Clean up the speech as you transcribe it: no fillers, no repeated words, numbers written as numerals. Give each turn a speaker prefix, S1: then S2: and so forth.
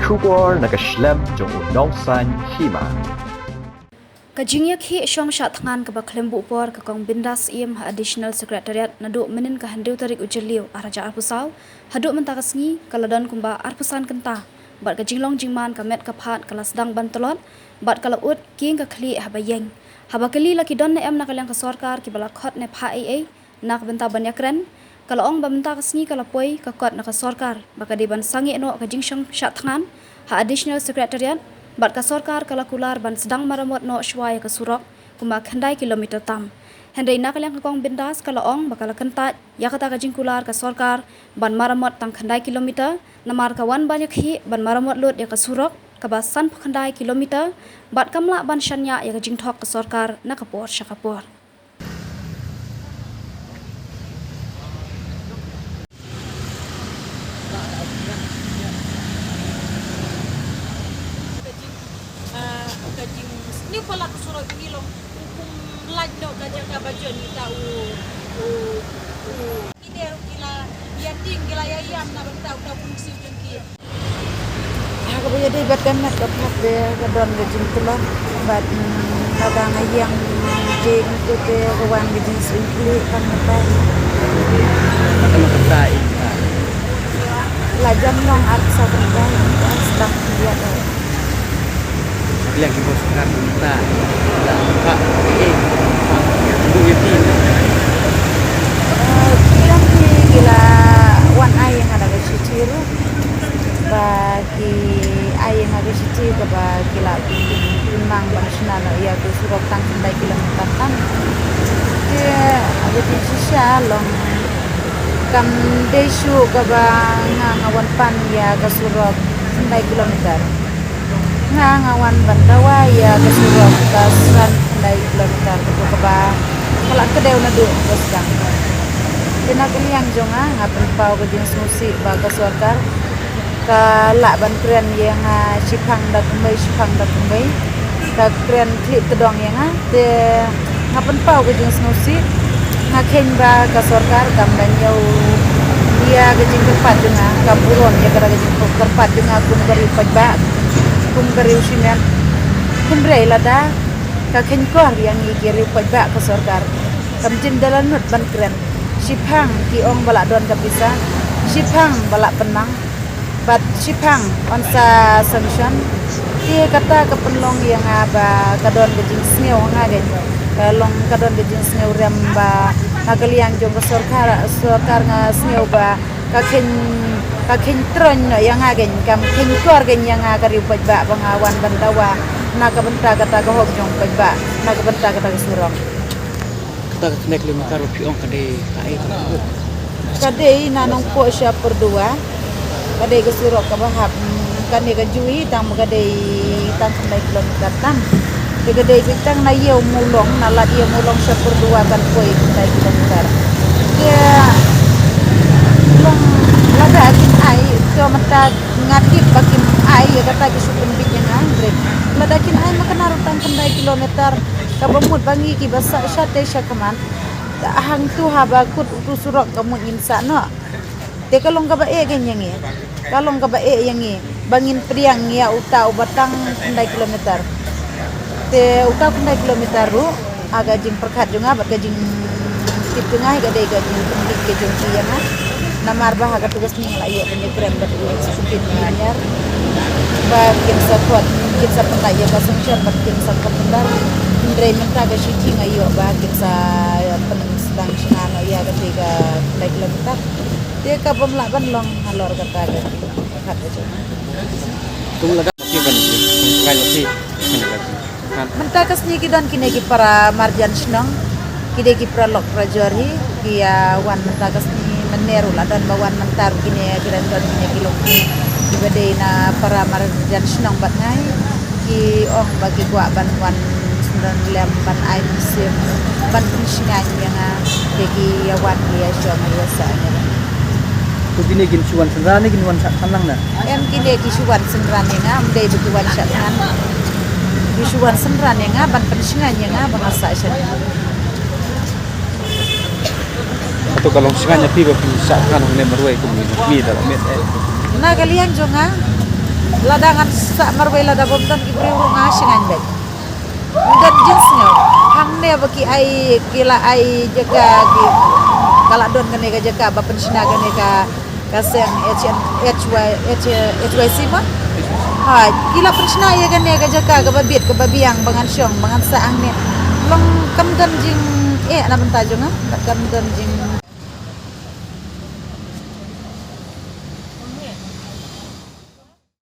S1: Shubor nakaslem jong unong san hima.
S2: Kajingyak hi syong syat tangan ke baklembu por ke kong bindas iem ha additional secretariat naduk menin ke handiu tarik ujeliu araja arpusau haduk mentakasngi kaladon kumba arpusan kenta bat ke jinglong jingman ke met ke phat ke lasdang bantolot bat ke laut king ke kli habayeng habakali laki don ne em nakalang ke sorkar ki balakot ne pha ai nak benta banyakren kalau ong bamenta kasngi kalau poi ke kot nak sorkar baka di ban sangi no ke jingsyong syat tangan ha additional secretariat bat ka sorkar kala kular ban sedang maramot no shwaya ka surok kuma khandai kilometer tam hendai nakalang ka kong bindas kala ong bakala kentat ya kata ka jingkular ka sorkar ban maramot tang khandai kilometer namar ka wan banyak hi ban maramot lot ya ka surok ka basan khandai kilometer bat kamla ban shanya ya ka jingthok ka sorkar nakapor syakapor
S3: Ni pala kusurat ngilong hukum lajno kajang kabajon kita ide kila yating kila yayam na bentau ta fungsi jengki
S4: aku punya di badan nak dapat dia kadon gajing tulah bat kadang yang jeng tu ke kawan gajing singkli kan apa
S5: matai
S4: lajam nong aksa kan sedang dia
S5: yang kita sekarang kita Pak Bu Yeti
S4: bilang di gila wan ai yang ada ke situ bagi ai yang ada situ ke bagi la memang nasional ya ke surok tang kendai kilometer kan dia ada di sisa long kam desu ke bang ngawan pan ya ke surok kendai kilometer ngawan bantawa ya ke surok kasan kendai kilometer ke bang kalau kedai nadu boskan kena kaliang jonga ngapen pau ke jenis musik baga sorkar ka lak ban kren yang sipang dak kembay ka kren klip kedong yang te ngapen pau ke jenis musik ngaken ba ka sorkar kam danyau dia ke jing tempat dengan kaburon ya kada ke jing tempat dengan kun bari pajba kun bari usinan kun brai lada ka ken kor yang igeri pajba ka sorkar kam jin dalan nut ban kren sipang ki ong balak don kapisa sipang balak penang bat sipang onsa sanction dia kata ke penlong yang aba kadon gejing sneu ngagen long kadon gejing sneu ramba agaliang jong ke sorkar nga sneu ba kaken tron yang ngagen kam ken kor gen yang agari pajba bangawan bandawa naga benta kata ke hok jong pajba naga benta kata ke surong
S5: kita naik 5 karo piong kade kai
S4: kadai nanong po siya berdua kadai ke surok ke bahap kadai ke jui tang kadai tang kendai kilometer tam kadai bitang na yeu mulong nalat yeu mulong siya berdua kan poi kendai kilometer dia long lada akin ai to mata ngatip bakin ai ya kata ke supun bikin andre lada akin ai makanaro tang kendai kilometer kabamut bangi ki basa syate syakaman hang tu habakut tu surok kamu insa no te kalong ka bae ganyangi kalong ka bae yangi bangin priang ya uta ubatang kendai kilometer te uta kendai kilometer ru aga jing perkat junga bat gajing tip junga ga dei gajing pendik ke jong yana namar bah aga tugas ning layo penyekrem bat sedikit nyar bakin sapot kita sapendai ya kasungcian bakin sapot pendar Indrai menta ke siji ngayo bakin sa sedang sinano ya ketika naik kilometer dia ka pemlak ban long alor kata ke kat aja
S5: tung laga kan kan si kan
S4: menta kasni kidan kinegi para marjan senong kidegi para lok rajori kia wan menta kasni meneru ladan bawan mentar kini kiran don kini kilo dibadai na para marjan senong bat ngai ki ong bagi gua ban wan dan lemban air musim ban pensingan yang degi yawan dia syoma biasanya
S5: tu gini gin suan senrane gin wan sak tanang na
S4: em kini ki suan senrane nga mdai betuan syatan ki suan senrane nga ban pensingan yang bangasa sya
S5: atau kalau sengaja pi ba pi sak kan ne marwai ko mi dalam met
S4: na kalian jonga ladangan sa marway lada bomdan ki beri urung asingan dek dan jenisnya hang ne baki ai kila ai jaga ki kala don gane ka jaga ba pensina gane ka kaseng HY sima ha kila pensina ya gane ka jaga ka babit ka babiang bangan syong bangan saang ne long kam dan jing na bentajong kam dan jing